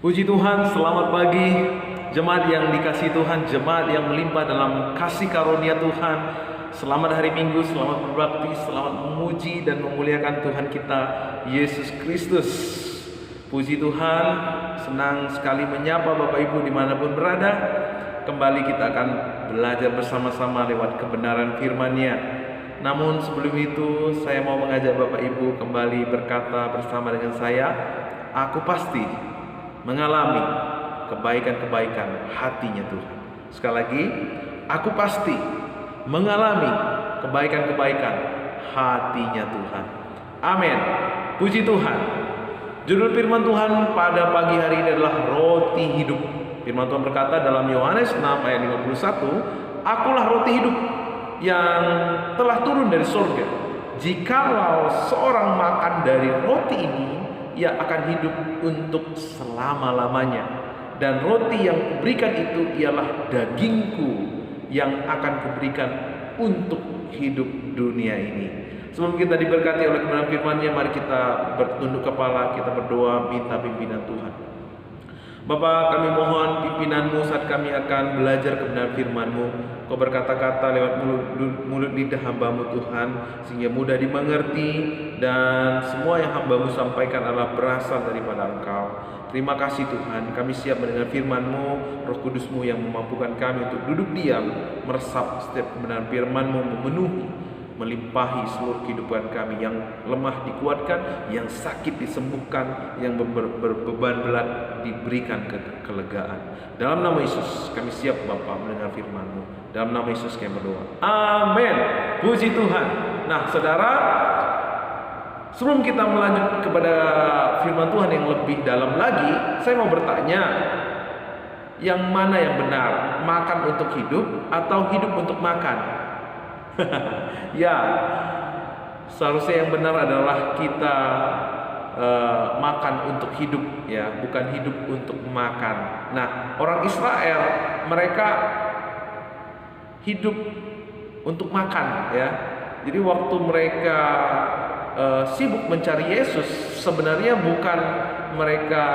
Puji Tuhan, selamat pagi jemaat yang dikasihi Tuhan, jemaat yang melimpah dalam kasih karunia Tuhan. Selamat hari Minggu, selamat berbakti, selamat memuji dan memuliakan Tuhan kita Yesus Kristus. Puji Tuhan, senang sekali menyapa Bapak Ibu dimanapun berada. Kembali kita akan belajar bersama-sama lewat kebenaran firman-Nya. Namun sebelum itu saya mau mengajak Bapak Ibu kembali berkata bersama dengan saya, aku pasti mengalami kebaikan-kebaikan hatinya Tuhan. Sekali lagi, aku pasti mengalami kebaikan-kebaikan hatinya Tuhan. Amin. Puji Tuhan. Judul firman Tuhan pada pagi hari ini adalah roti hidup. Firman Tuhan berkata dalam Yohanes 6 ayat 51, akulah roti hidup yang telah turun dari surga. Jikalau seorang makan dari roti ini, ia akan hidup untuk selama-lamanya. Dan roti yang kuberikan itu ialah dagingku yang akan kuberikan untuk hidup dunia ini. Sebelum kita diberkati oleh kebenaran firman-Nya, mari kita bertunduk kepala, kita berdoa minta pimpinan Tuhan. Bapa, kami mohon pimpinan-Mu saat kami akan belajar kebenaran firman-Mu. Kau berkata-kata lewat mulut lidah hamba-Mu Tuhan, sehingga mudah dimengerti, dan semua yang hamba-Mu sampaikan adalah berasal daripada Engkau. Terima kasih Tuhan, kami siap mendengar firman-Mu. Roh Kudus-Mu yang memampukan kami untuk duduk diam, meresap setiap kebenaran firman-Mu, memenuhi, melimpahi seluruh kehidupan kami. Yang lemah dikuatkan, yang sakit disembuhkan, yang berbeban berat diberikan kelegaan. Dalam nama Yesus kami siap Bapa mendengar firman-Mu. Dalam nama Yesus kami berdoa. Amin. Puji Tuhan. Nah saudara, sebelum kita melanjut kepada firman Tuhan yang lebih dalam lagi, saya mau bertanya, yang mana yang benar? Makan untuk hidup atau hidup untuk makan? Ya, seharusnya yang benar adalah kita makan untuk hidup, ya, bukan hidup untuk makan. Nah, orang Israel mereka hidup untuk makan, ya. Jadi waktu mereka sibuk mencari Yesus, sebenarnya bukan mereka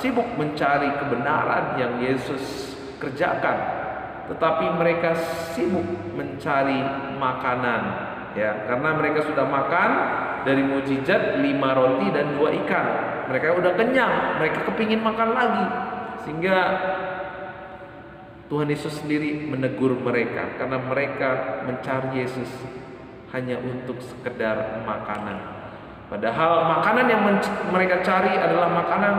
sibuk mencari kebenaran yang Yesus kerjakan, tetapi mereka sibuk mencari makanan, ya, karena mereka sudah makan dari mukjizat 5 roti dan 2 ikan. Mereka udah kenyang, mereka kepingin makan lagi, sehingga Tuhan Yesus sendiri menegur mereka karena mereka mencari Yesus hanya untuk sekedar makanan. Padahal makanan yang mereka cari adalah makanan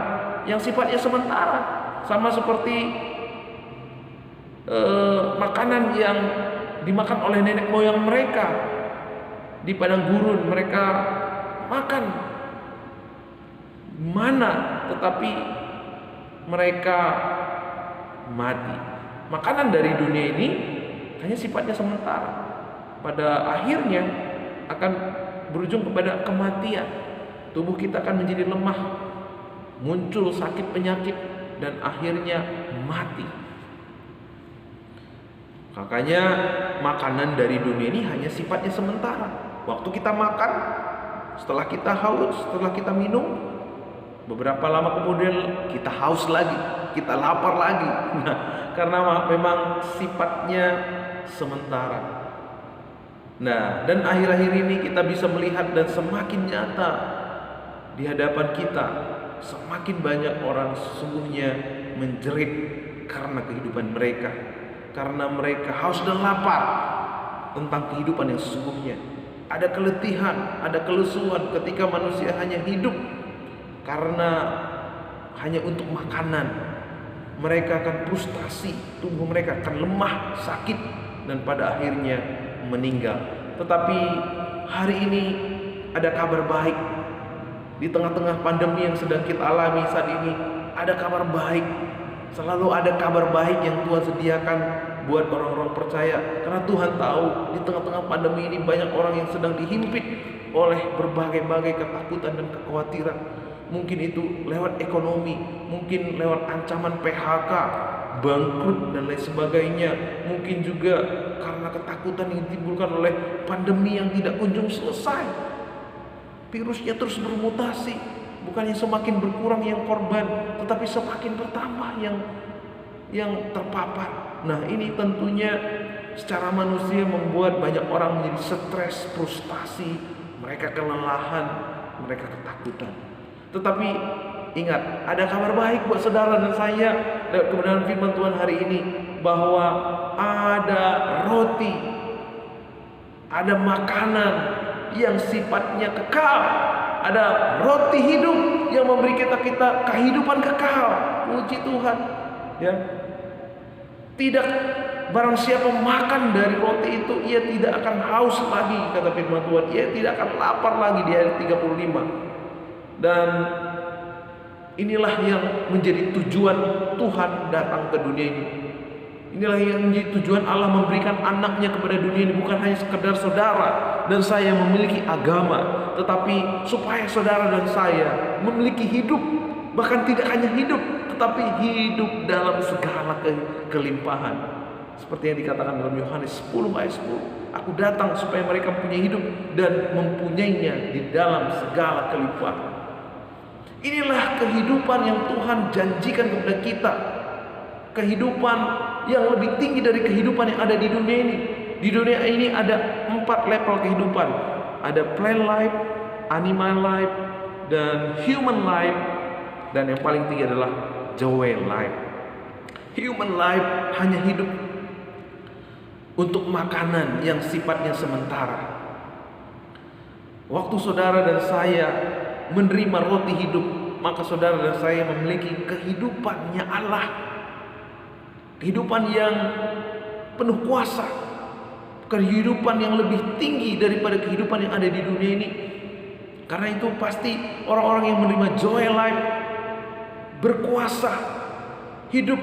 yang sifatnya sementara, sama seperti makanan yang dimakan oleh nenek moyang mereka di padang gurun. Mereka makan mana, tetapi mereka mati. Makanan dari dunia ini hanya sifatnya sementara, pada akhirnya akan berujung kepada kematian. Tubuh kita akan menjadi lemah, muncul sakit penyakit, dan akhirnya mati. Makanya makanan dari dunia ini hanya sifatnya sementara. Waktu kita makan, setelah kita haus, setelah kita minum, beberapa lama kemudian kita haus lagi, kita lapar lagi. Nah, karena memang sifatnya sementara. Nah, dan akhir-akhir ini kita bisa melihat dan semakin nyata di hadapan kita, semakin banyak orang sesungguhnya menjerit karena kehidupan mereka. Karena mereka haus dan lapar tentang kehidupan yang sesungguhnya. Ada keletihan, ada kelesuan ketika manusia hanya hidup karena hanya untuk makanan. Mereka akan frustasi, tubuh mereka akan lemah, sakit, dan pada akhirnya meninggal. Tetapi hari ini ada kabar baik. Di tengah-tengah pandemi yang sedang kita alami saat ini, ada kabar baik. Selalu ada kabar baik yang Tuhan sediakan buat orang-orang percaya. Karena Tuhan tahu di tengah-tengah pandemi ini banyak orang yang sedang dihimpit oleh berbagai-bagai ketakutan dan kekhawatiran. Mungkin itu lewat ekonomi, mungkin lewat ancaman PHK, bangkrut dan lain sebagainya. Mungkin juga karena ketakutan yang ditimbulkan oleh pandemi yang tidak kunjung selesai. Virusnya terus bermutasi, Bukannya semakin berkurang yang korban, tetapi semakin bertambah yang terpapar. Nah, ini tentunya secara manusia membuat banyak orang menjadi stres, frustasi, mereka kelelahan, mereka ketakutan. Tetapi ingat, ada kabar baik buat saudara dan saya lewat kebenaran firman Tuhan hari ini, bahwa ada roti, ada makanan yang sifatnya kekal, ada roti hidup yang memberi kita kehidupan kekal. Puji Tuhan, ya. Tidak, barang siapa makan dari roti itu, ia tidak akan haus lagi, kata firman Tuhan. Ia tidak akan lapar lagi di ayat 35. Dan inilah yang menjadi tujuan Tuhan datang ke dunia ini. Inilah yang menjadi tujuan Allah memberikan anaknya kepada dunia ini. Bukan hanya sekedar saudara dan saya memiliki agama, tetapi supaya saudara dan saya memiliki hidup. Bahkan tidak hanya hidup, tetapi hidup dalam segala kelimpahan. Seperti yang dikatakan dalam Yohanes 10 ayat 10. Aku datang supaya mereka mempunyai hidup dan mempunyainya di dalam segala kelimpahan. Inilah kehidupan yang Tuhan janjikan kepada kita. Kehidupan yang lebih tinggi dari kehidupan yang ada di dunia ini. Di dunia ini ada 4 level kehidupan. Ada plant life, animal life, dan human life. Dan yang paling tinggi adalah joy life. Human life hanya hidup untuk makanan yang sifatnya sementara. Waktu saudara dan saya menerima roti hidup, maka saudara dan saya memiliki kehidupannya Allah. Kehidupan yang penuh kuasa, kehidupan yang lebih tinggi daripada kehidupan yang ada di dunia ini. Karena itu pasti orang-orang yang menerima joy life, berkuasa, hidup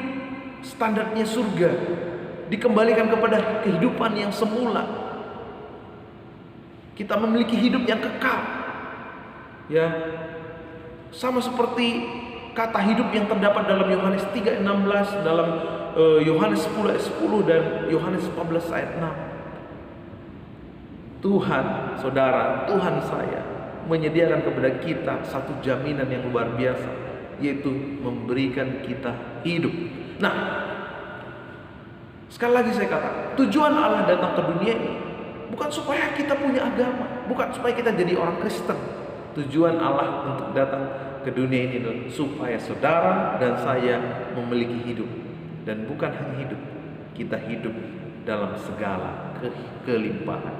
standarnya surga, dikembalikan kepada kehidupan yang semula. Kita memiliki hidup yang kekal, ya, sama seperti kata hidup yang terdapat dalam Yohanes 3:16, dalam Yohanes 10 ayat 10 dan Yohanes 14 ayat 6. Tuhan, saudara, Tuhan saya menyediakan kepada kita satu jaminan yang luar biasa, yaitu memberikan kita hidup. Nah, sekali lagi saya katakan, tujuan Allah datang ke dunia ini bukan supaya kita punya agama, bukan supaya kita jadi orang Kristen. Tujuan Allah untuk datang ke dunia ini adalah supaya saudara dan saya memiliki hidup. Dan bukan hanya hidup, kita hidup dalam segala kelimpahan.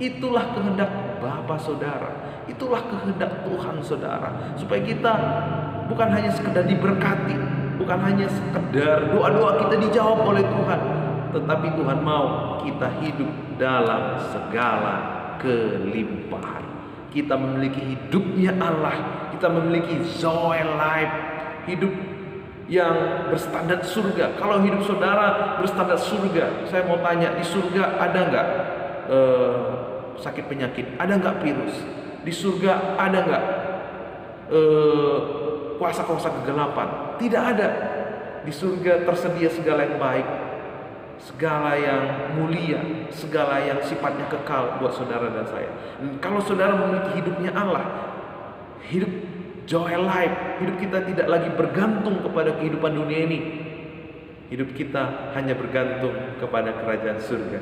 Itulah kehendak Bapa saudara, itulah kehendak Tuhan saudara, supaya kita bukan hanya sekedar diberkati, bukan hanya sekedar doa-doa kita dijawab oleh Tuhan, tetapi Tuhan mau kita hidup dalam segala kelimpahan. Kita memiliki hidupnya Allah, kita memiliki joy life, hidup yang berstandar surga. Kalau hidup saudara berstandar surga, saya mau tanya, di surga ada nggak sakit penyakit? Ada nggak virus? Di surga ada nggak kuasa-kuasa kegelapan? Tidak ada. Di surga tersedia segala yang baik, segala yang mulia, segala yang sifatnya kekal buat saudara dan saya. Dan kalau saudara memiliki hidupnya Allah, hidup joy life, hidup kita tidak lagi bergantung kepada kehidupan dunia ini. Hidup kita hanya bergantung kepada kerajaan surga.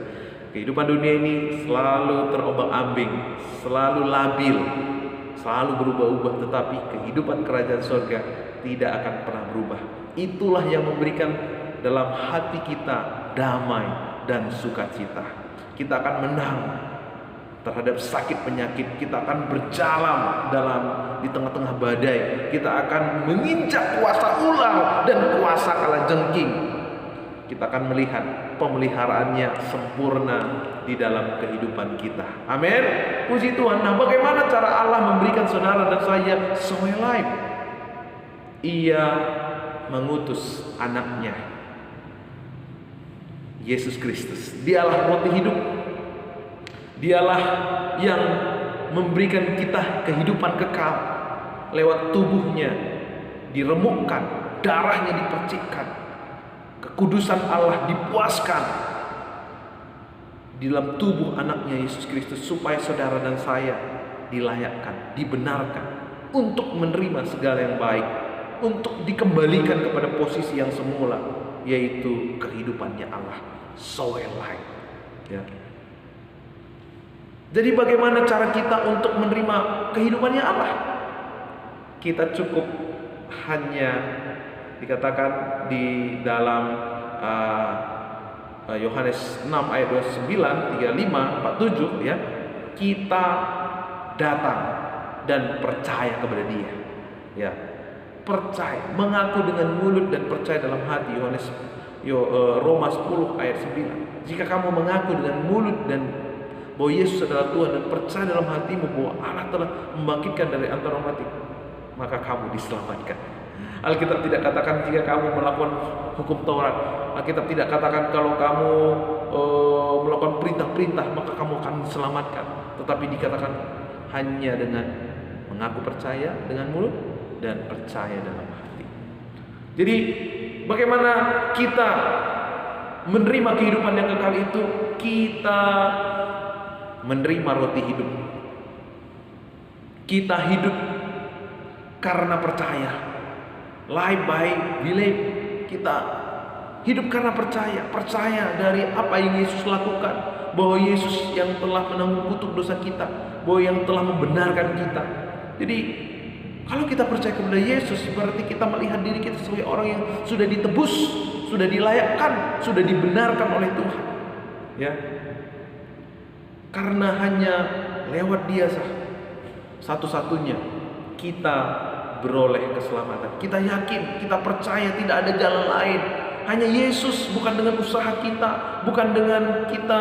Kehidupan dunia ini selalu terombang-ambing, selalu labil, selalu berubah-ubah, tetapi kehidupan kerajaan surga tidak akan pernah berubah. Itulah yang memberikan dalam hati kita damai dan sukacita. Kita akan menang terhadap sakit penyakit, kita akan berjalan di tengah-tengah badai, kita akan menginjak kuasa ular dan kuasa kalajengking. Kita akan melihat pemeliharaannya sempurna di dalam kehidupan kita. Amin. Puji Tuhan. Nah, bagaimana cara Allah memberikan saudara dan saya joy life? Ia mengutus anaknya, Yesus Kristus. Dialah roti hidup. Dialah yang memberikan kita kehidupan kekal. Lewat tubuhnya diremukkan, darahnya dipercikkan, kekudusan Allah dipuaskan di dalam tubuh anaknya Yesus Kristus, supaya saudara dan saya dilayakkan, dibenarkan untuk menerima segala yang baik, untuk dikembalikan kepada posisi yang semula, yaitu kehidupannya Allah, Zoe life. Ya. Jadi bagaimana cara kita untuk menerima kehidupannya Allah? Kita cukup hanya dikatakan di dalam Yohanes 6 ayat 29, 35, 47 ya, kita datang dan percaya kepada Dia. Ya. Percaya, mengaku dengan mulut dan percaya dalam hati. Roma 10 ayat 9. Jika kamu mengaku dengan mulut dan bahwa Yesus adalah Tuhan dan percaya dalam hatimu bahwa Allah telah membangkitkan dari antara mati, maka kamu diselamatkan. Alkitab tidak katakan jika kamu melakukan hukum Taurat. Alkitab tidak katakan kalau kamu melakukan perintah-perintah maka kamu akan diselamatkan. Tetapi dikatakan hanya dengan mengaku percaya dengan mulut dan percaya dalam hati. Jadi bagaimana kita menerima kehidupan yang kekal itu? Kita menerima roti hidup. Kita hidup karena percaya. Life by belief. Kita hidup karena percaya. Percaya dari apa yang Yesus lakukan, bahwa Yesus yang telah menanggung kutuk dosa kita, bahwa yang telah membenarkan kita. Jadi kalau kita percaya kepada Yesus, berarti kita melihat diri kita sebagai orang yang sudah ditebus, sudah dilayakkan, sudah dibenarkan oleh Tuhan. Ya. Karena hanya lewat Dia satu-satunya kita beroleh keselamatan. Kita yakin, kita percaya tidak ada jalan lain. Hanya Yesus, bukan dengan usaha kita, bukan dengan kita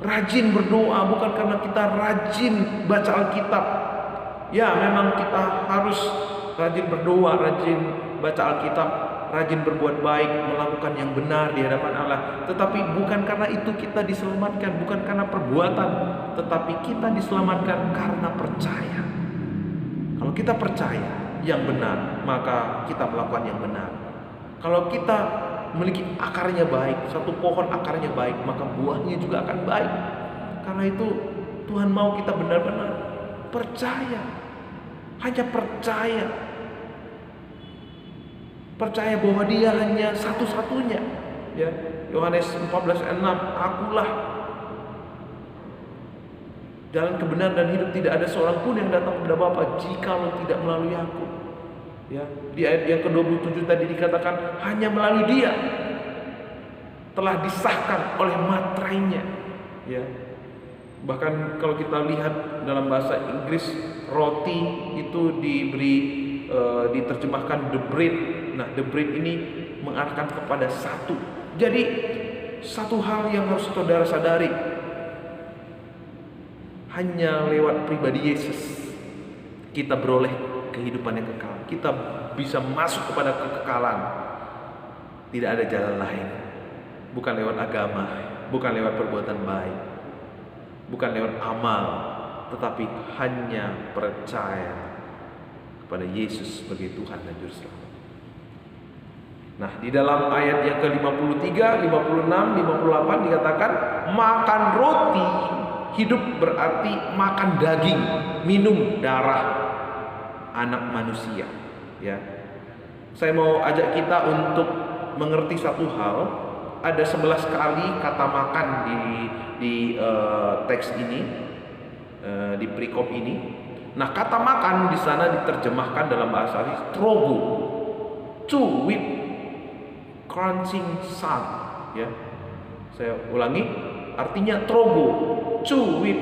rajin berdoa, bukan karena kita rajin baca Alkitab. Ya, memang kita harus rajin berdoa, rajin baca Alkitab, rajin berbuat baik, melakukan yang benar di hadapan Allah. Tetapi bukan karena itu kita diselamatkan, bukan karena perbuatan, tetapi kita diselamatkan karena percaya. Kalau kita percaya yang benar, maka kita melakukan yang benar. Kalau kita memiliki akarnya baik, satu pohon akarnya baik, maka buahnya juga akan baik. Karena itu Tuhan mau kita benar-benar percaya, hanya percaya. Percaya bahwa Dia hanya satu-satunya. Ya, Yohanes 14:6, akulah jalan kebenaran dan hidup, tidak ada seorang pun yang datang kepada Bapa jikalau tidak melalui aku. Ya, di ayat yang ke-27 tadi dikatakan hanya melalui Dia telah disahkan oleh materainya. Ya. Bahkan kalau kita lihat dalam bahasa Inggris, roti itu diterjemahkan the bread. Nah, the bread ini mengarahkan kepada satu. Jadi satu hal yang harus saudara sadari, hanya lewat pribadi Yesus kita beroleh kehidupan yang kekal. Kita bisa masuk kepada kekekalan. Tidak ada jalan lain. Bukan lewat agama, bukan lewat perbuatan baik, bukan lewat amal, tetapi hanya percaya kepada Yesus sebagai Tuhan dan Juru Selamat. Nah, di dalam ayat yang ke-53, 56, 58 dikatakan makan roti hidup berarti makan daging, minum darah anak manusia. Ya, saya mau ajak kita untuk mengerti satu hal. Ada 11 kali kata makan di teks ini, di perikop ini. Nah, kata makan di sana diterjemahkan dalam bahasa Inggris trogo, chew with crunching sound. Ya, saya ulangi, artinya trogo, chew with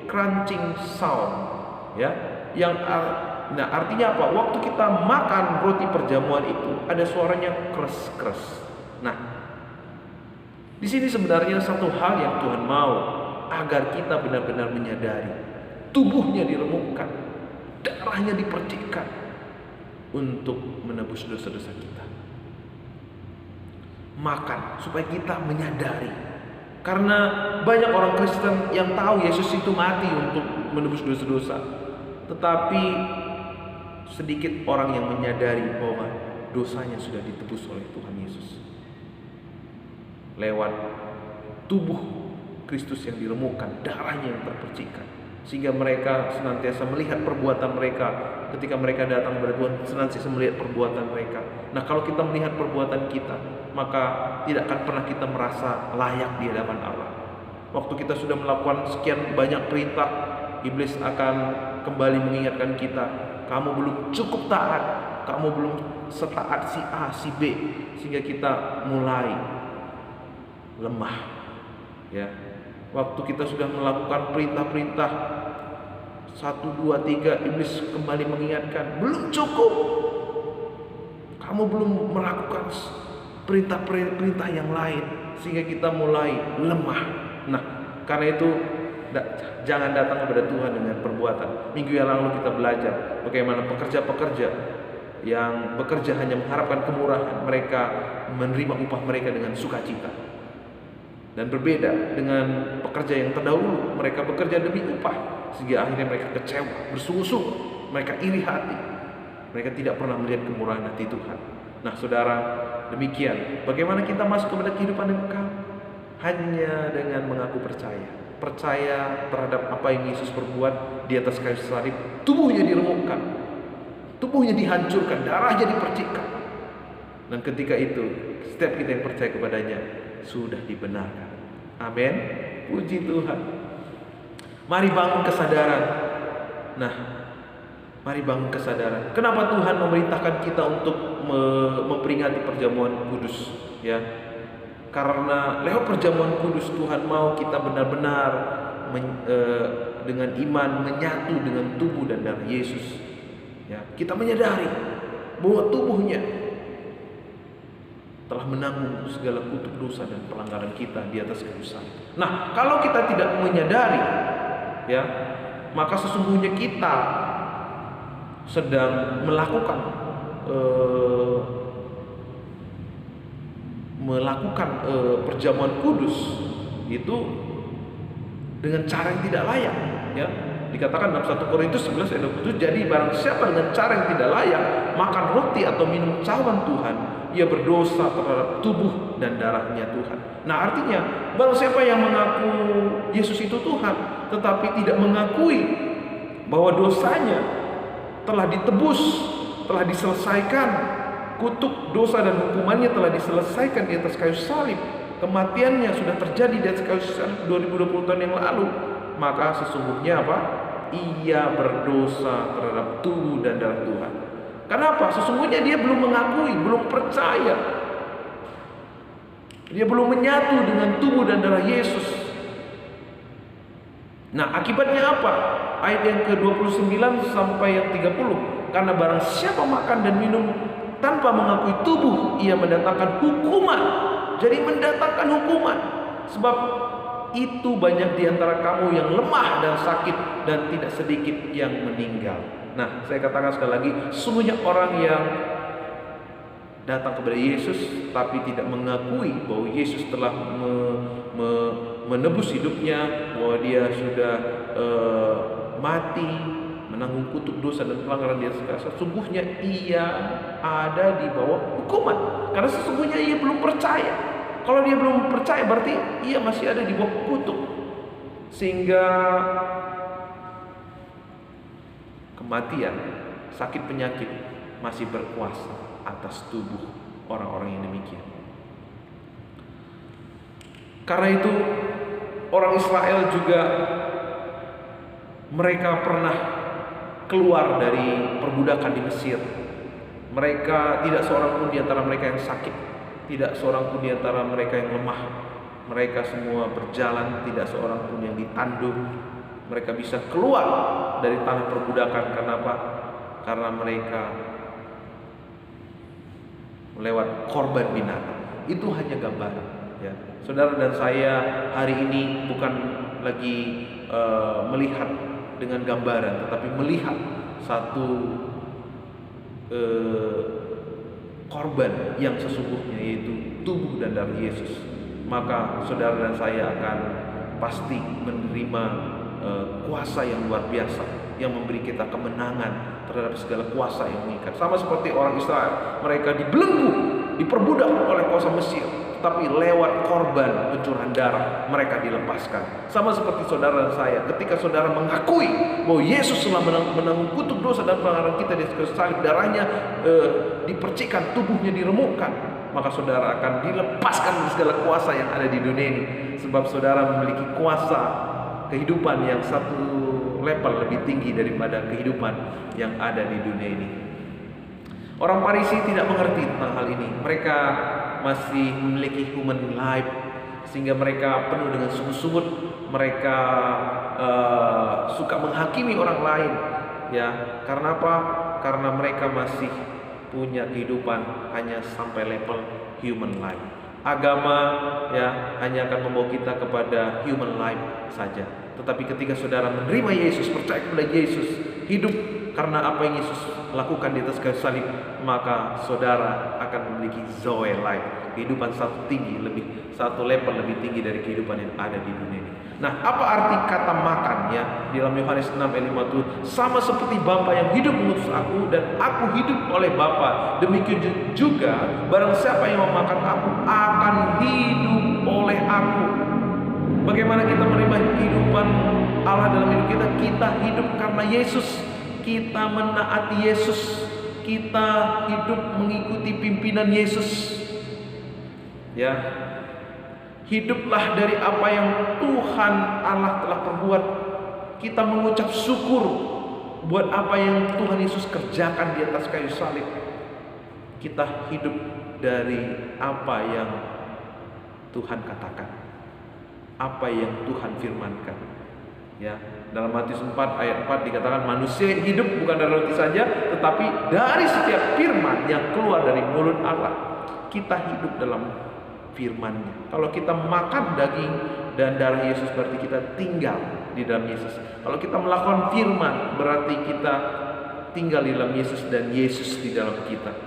crunching sound. Ya, nah artinya apa? Waktu kita makan roti perjamuan itu ada suaranya kres-kres. Nah, di sini sebenarnya satu hal yang Tuhan mau agar kita benar-benar menyadari, tubuhnya diremukkan, darahnya dipercikkan untuk menebus dosa-dosa kita. Makan supaya kita menyadari. Karena banyak orang Kristen yang tahu Yesus itu mati untuk menebus dosa-dosa, tetapi sedikit orang yang menyadari bahwa dosanya sudah ditebus oleh Tuhan Yesus lewat tubuh Kristus yang diremukkan, darahnya yang terpercikan. sehingga mereka senantiasa melihat perbuatan mereka. Ketika mereka datang kepada Tuhan, senantiasa melihat perbuatan mereka. Nah, kalau kita melihat perbuatan kita, maka tidak akan pernah kita merasa layak di hadapan Allah. Waktu kita sudah melakukan sekian banyak perintah, iblis akan kembali mengingatkan kita, kamu belum cukup taat, kamu belum setaat si A, si B, sehingga kita mulai lemah. Ya, waktu kita sudah melakukan perintah-perintah 1, 2, 3, iblis kembali mengingatkan, belum cukup, kamu belum melakukan perintah-perintah yang lain, sehingga kita mulai lemah. Nah, karena itu jangan datang kepada Tuhan dengan perbuatan. Minggu yang lalu kita belajar bagaimana pekerja-pekerja yang bekerja hanya mengharapkan kemurahan, mereka menerima upah mereka dengan sukacita. Dan berbeda dengan pekerja yang terdahulu, mereka bekerja demi upah, sehingga akhirnya mereka kecewa, bersungut-sungut, mereka iri hati, mereka tidak pernah melihat kemurahan hati Tuhan. Nah, saudara, demikian bagaimana kita masuk kepada kehidupan yang kekal? Hanya dengan mengaku percaya terhadap apa yang Yesus perbuat di atas kayu salib. Tubuhnya diremukkan, tubuhnya dihancurkan, darahnya dipercikkan. Dan ketika itu, setiap kita yang percaya kepadanya sudah dibenarkan. Amin. Puji Tuhan. Mari bangun kesadaran. Nah, mari bangun kesadaran. Kenapa Tuhan memerintahkan kita untuk memperingati perjamuan kudus? Ya, karena lewat perjamuan kudus Tuhan mau kita benar-benar dengan iman menyatu dengan tubuh dan darah Yesus. Ya, kita menyadari bahwa tubuhnya telah menanggung segala kutuk dosa dan pelanggaran kita di atas kayu salib. Nah, kalau kita tidak menyadari, ya, maka sesungguhnya kita sedang melakukan perjamuan kudus itu dengan cara yang tidak layak, ya. Dikatakan dalam 1 Korintus 11 ayat 27, jadi barang siapa dengan cara yang tidak layak makan roti atau minum cawan Tuhan, ia berdosa terhadap tubuh dan darahnya Tuhan. Nah, artinya barang siapa yang mengaku Yesus itu Tuhan tetapi tidak mengakui bahwa dosanya telah ditebus, telah diselesaikan, kutuk dosa dan hukumannya telah diselesaikan di atas kayu salib, kematiannya sudah terjadi di atas kayu salib 2020 tahun yang lalu, maka sesungguhnya apa? Ia berdosa terhadap tubuh dan darah Tuhan. Kenapa? Sesungguhnya dia belum mengakui, belum percaya. Dia belum menyatu dengan tubuh dan darah Yesus. Nah, akibatnya apa? Ayat yang ke-29 sampai yang 30. Karena barang siapa makan dan minum tanpa mengakui tubuh, ia mendatangkan hukuman. Jadi mendatangkan hukuman. Sebab itu banyak di antara kamu yang lemah dan sakit, dan tidak sedikit yang meninggal. Nah, saya katakan sekali lagi, sesungguhnya orang yang datang kepada Yesus tapi tidak mengakui bahwa Yesus telah menebus hidupnya, bahwa dia sudah mati, menanggung kutuk dosa dan pelanggaran di atas kayu, sesungguhnya ia ada di bawah hukuman. Karena sesungguhnya ia belum percaya. Kalau dia belum percaya berarti ia masih ada di bawah kutuk. Sehingga kematian, sakit penyakit masih berkuasa atas tubuh orang-orang yang demikian. Karena itu orang Israel juga mereka pernah keluar dari perbudakan di Mesir. Mereka tidak seorang pun di antara mereka yang sakit, tidak seorang pun di antara mereka yang lemah. Mereka semua berjalan, tidak seorang pun yang ditandung. Mereka bisa keluar dari tanah perbudakan. Kenapa? Karena mereka melewat korban binatang. Itu hanya gambaran, ya. Saudara dan saya hari ini bukan lagi melihat dengan gambaran, tetapi melihat satu korban yang sesungguhnya, yaitu tubuh dan darah Yesus. Maka saudara dan saya akan pasti menerima kuasa yang luar biasa yang memberi kita kemenangan terhadap segala kuasa yang mengikat. Sama seperti orang Israel, mereka dibelenggu, diperbudak oleh kuasa Mesir. tetapi lewat korban pencurahan darah mereka dilepaskan. Sama seperti saudara dan saya, ketika saudara mengakui bahwa Yesus telah menanggung kutuk dosa dan pelanggaran kita di kayu salib, darahnya dipercikan, tubuhnya diremukkan, maka saudara akan dilepaskan dari segala kuasa yang ada di dunia ini. Sebab saudara memiliki kuasa kehidupan yang satu level lebih tinggi daripada kehidupan yang ada di dunia ini. Orang Farisi tidak mengerti tentang hal ini. Mereka masih memiliki human life, sehingga mereka penuh dengan sungut-sungut. Mereka suka menghakimi orang lain, ya. Karena apa? Karena mereka masih punya kehidupan hanya sampai level human life. Agama, ya, hanya akan membawa kita kepada human life saja. Tetapi ketika saudara menerima Yesus, percaya kepada Yesus, hidup karena apa yang Yesus lakukan di atas kayu salib, maka saudara akan memiliki Zoe life, kehidupan satu level lebih tinggi dari kehidupan yang ada di dunia ini. Nah, apa arti kata makan, ya? Di dalam Yohanes 6 ayat 50, sama seperti Bapa yang hidup mengutus aku dan aku hidup oleh Bapa, demikian juga barang siapa yang memakan aku akan hidup oleh aku. Bagaimana kita menerima kehidupan Allah dalam hidup kita? Kita hidup karena Yesus, kita menaati Yesus, kita hidup mengikuti pimpinan Yesus. Ya, hiduplah dari apa yang Tuhan Allah telah perbuat. Kita mengucap syukur buat apa yang Tuhan Yesus kerjakan di atas kayu salib. Kita hidup dari apa yang Tuhan katakan, apa yang Tuhan firmankan. Ya, dalam Matius 4 ayat 4 dikatakan manusia hidup bukan dari roti saja, tetapi dari setiap firman yang keluar dari mulut Allah. Kita hidup dalam firman-Nya. Kalau kita makan daging dan darah Yesus, berarti kita tinggal di dalam Yesus. Kalau kita melakukan firman, berarti kita tinggal di dalam Yesus dan Yesus di dalam kita.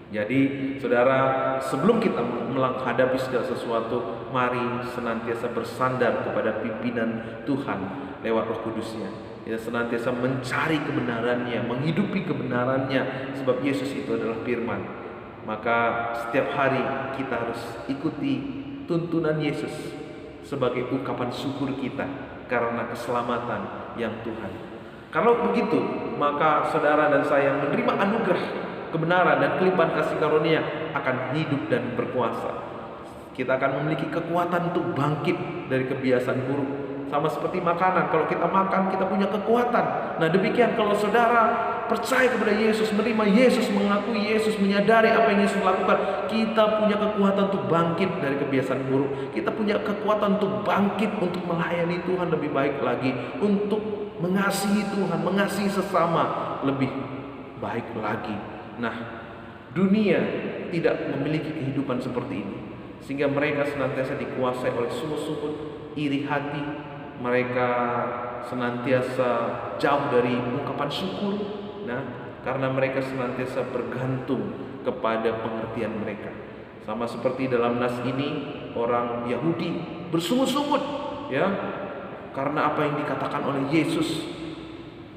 Jadi saudara, sebelum kita menghadapi segala sesuatu, mari senantiasa bersandar kepada pimpinan Tuhan lewat Roh Kudus-Nya. Kita senantiasa mencari kebenaran-Nya, menghidupi kebenaran-Nya, sebab Yesus itu adalah firman. Maka setiap hari kita harus ikuti tuntunan Yesus sebagai ungkapan syukur kita karena keselamatan yang Tuhan. Kalau begitu, maka saudara dan saya menerima anugerah kebenaran dan kelimpahan kasih karunia akan hidup dan berkuasa. Kita akan memiliki kekuatan untuk bangkit dari kebiasaan buruk. Sama seperti makanan, kalau kita makan kita punya kekuatan. Nah, demikian kalau saudara percaya kepada Yesus, menerima Yesus, mengakui Yesus, menyadari apa yang Yesus lakukan, kita punya kekuatan untuk bangkit dari kebiasaan buruk. Kita punya kekuatan untuk bangkit, untuk melayani Tuhan lebih baik lagi, untuk mengasihi Tuhan, mengasihi sesama lebih baik lagi. Nah, dunia tidak memiliki kehidupan seperti ini, sehingga mereka senantiasa dikuasai oleh sungut-sungut, iri hati. Mereka senantiasa jauh dari ungkapan syukur. Nah, karena mereka senantiasa bergantung kepada pengertian mereka. Sama seperti dalam nas ini, orang Yahudi bersungut-sungut, ya, karena apa yang dikatakan oleh Yesus.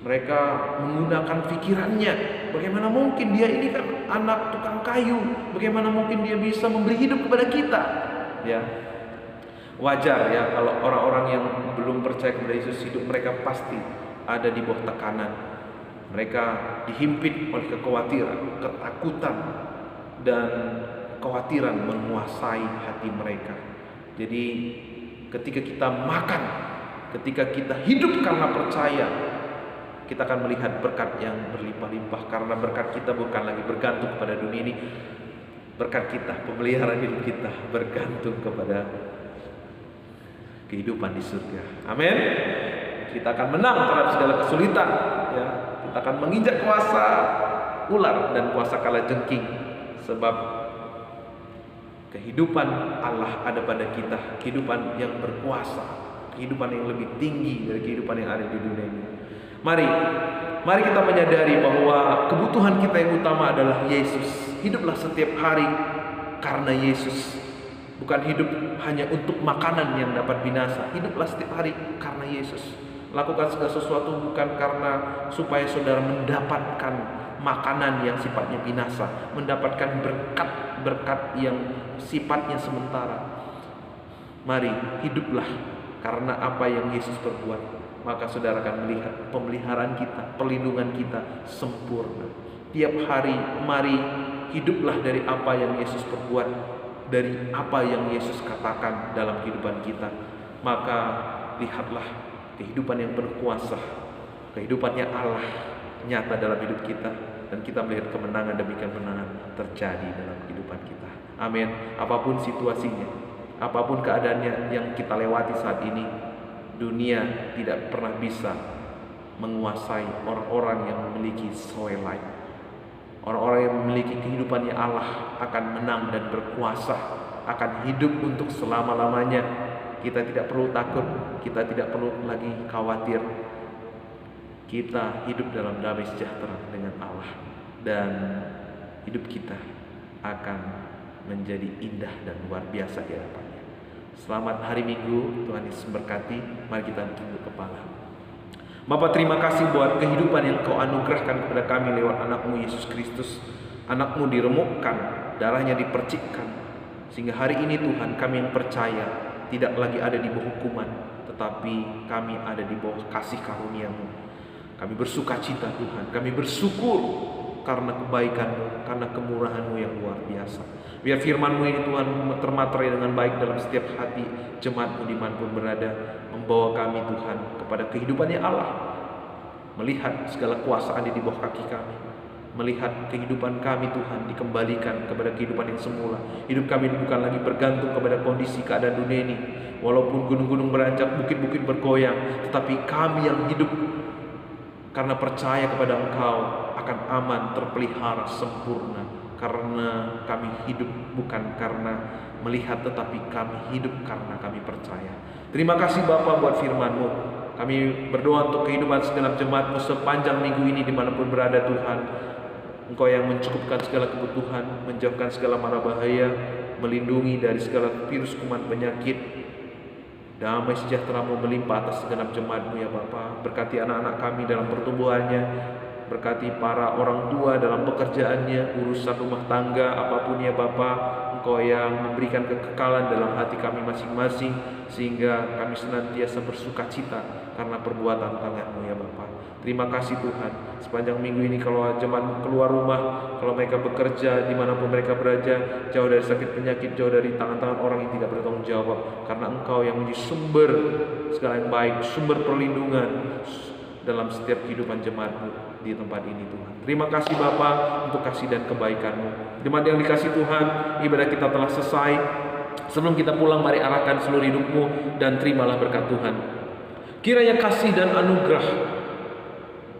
Mereka menggunakan pikirannya. Bagaimana mungkin dia ini kan anak tukang kayu? Bagaimana mungkin dia bisa memberi hidup kepada kita? Ya, wajar ya kalau orang-orang yang belum percaya kepada Yesus, hidup mereka pasti ada di bawah tekanan. Mereka dihimpit oleh kekhawatiran, ketakutan, dan kekhawatiran menguasai hati mereka. Jadi ketika kita makan, ketika kita hidup karena percaya, kita akan melihat berkat yang berlimpah-limpah. Karena berkat kita bukan lagi bergantung kepada dunia ini. Berkat kita, pemeliharaan hidup kita bergantung kepada kehidupan di surga. Amin. Kita akan menang terhadap segala kesulitan, ya. Kita akan menginjak kuasa ular dan kuasa kalajengking, sebab kehidupan Allah ada pada kita, kehidupan yang berkuasa, kehidupan yang lebih tinggi dari kehidupan yang ada di dunia ini. Mari kita menyadari bahwa kebutuhan kita yang utama adalah Yesus. Hiduplah setiap hari karena Yesus. Bukan hidup hanya untuk makanan yang dapat binasa. Hiduplah setiap hari karena Yesus. Lakukan segala sesuatu bukan karena supaya saudara mendapatkan makanan yang sifatnya binasa, mendapatkan berkat-berkat yang sifatnya sementara. Mari hiduplah karena apa yang Yesus perbuat, maka saudara akan melihat pemeliharaan kita, perlindungan kita sempurna. Tiap hari mari hiduplah dari apa yang Yesus perbuat, dari apa yang Yesus katakan dalam kehidupan kita. Maka lihatlah kehidupan yang penuh kuasa, kehidupannya Allah nyata dalam hidup kita, dan kita melihat kemenangan demi kemenangan terjadi dalam kehidupan kita. Amin. Apapun situasinya, apapun keadaannya yang kita lewati saat ini, dunia tidak pernah bisa menguasai orang-orang yang memiliki soullight. Orang-orang yang memiliki kehidupannya Allah akan menang dan berkuasa, akan hidup untuk selama-lamanya. Kita tidak perlu takut, kita tidak perlu lagi khawatir. Kita hidup dalam damai sejahtera dengan Allah, dan hidup kita akan menjadi indah dan luar biasa di hadapannya. Selamat hari Minggu, Tuhan Yesus memberkati. Mari kita tunduk kepala. Bapa, terima kasih buat kehidupan yang Kau anugerahkan kepada kami lewat anak-Mu Yesus Kristus. Anak-Mu diremukkan, darahnya dipercikkan, sehingga hari ini Tuhan, kami yang percaya tidak lagi ada di bawah hukuman, tetapi kami ada di bawah kasih karunia-Mu. Kami bersuka cita Tuhan, kami bersyukur karena kebaikan-Mu, karena kemurahan-Mu yang luar biasa. Biar firman-Mu ini Tuhan termaterai dengan baik dalam setiap hati jemaat-Mu dimanapun berada, membawa kami Tuhan kepada kehidupannya Allah, melihat segala kuasa ada di bawah kaki kami, melihat kehidupan kami Tuhan dikembalikan kepada kehidupan yang semula. Hidup kami bukan lagi bergantung kepada kondisi keadaan dunia ini, walaupun gunung-gunung beranjak, bukit-bukit bergoyang, tetapi kami yang hidup karena percaya kepada Engkau akan aman, terpelihara sempurna. Karena kami hidup bukan karena melihat, tetapi kami hidup karena kami percaya. Terima kasih Bapa buat firman-Mu. Kami berdoa untuk kehidupan segenap jemaat-Mu sepanjang minggu ini dimanapun berada Tuhan. Engkau yang mencukupkan segala kebutuhan, menjauhkan segala mara bahaya, melindungi dari segala virus, kuman, penyakit. Damai sejahtera-Mu melimpah atas segenap jemaat-Mu ya Bapa. Berkati anak-anak kami dalam pertumbuhannya, berkati para orang tua dalam pekerjaannya, urusan rumah tangga, apapun ya Bapa. Engkau yang memberikan kekekalan dalam hati kami masing-masing, sehingga kami senantiasa bersuka cita karena perbuatan tangan-Mu ya Bapa. Terima kasih Tuhan. Sepanjang minggu ini kalau jemaat keluar rumah, kalau mereka bekerja dimanapun mereka berada, jauh dari sakit penyakit, jauh dari tangan-tangan orang yang tidak bertanggung jawab, karena Engkau yang menjadi sumber segala yang baik, sumber perlindungan dalam setiap kehidupan jemaat-Mu di tempat ini Tuhan. Terima kasih Bapa untuk kasih dan kebaikan-Mu. Jemaat yang dikasih Tuhan, ibadah kita telah selesai. Sebelum kita pulang, mari arahkan seluruh hidup-Mu dan terimalah berkat Tuhan. Kiranya kasih dan anugerah,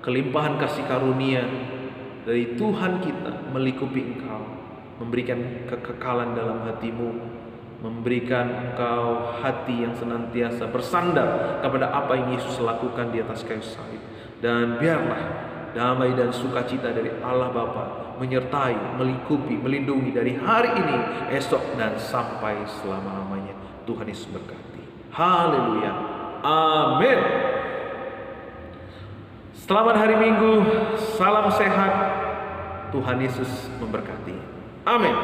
kelimpahan kasih karunia dari Tuhan kita melingkupi Engkau, memberikan kekekalan dalam hati-Mu, memberikan Engkau hati yang senantiasa bersandar kepada apa yang Yesus lakukan di atas kayu salib. Dan biarlah damai dan sukacita dari Allah Bapa menyertai, melingkupi, melindungi dari hari ini, esok, dan sampai selama-lamanya. Tuhan Yesus berkati. Haleluya. Amin. Selamat hari Minggu. Salam sehat. Tuhan Yesus memberkati. Amin.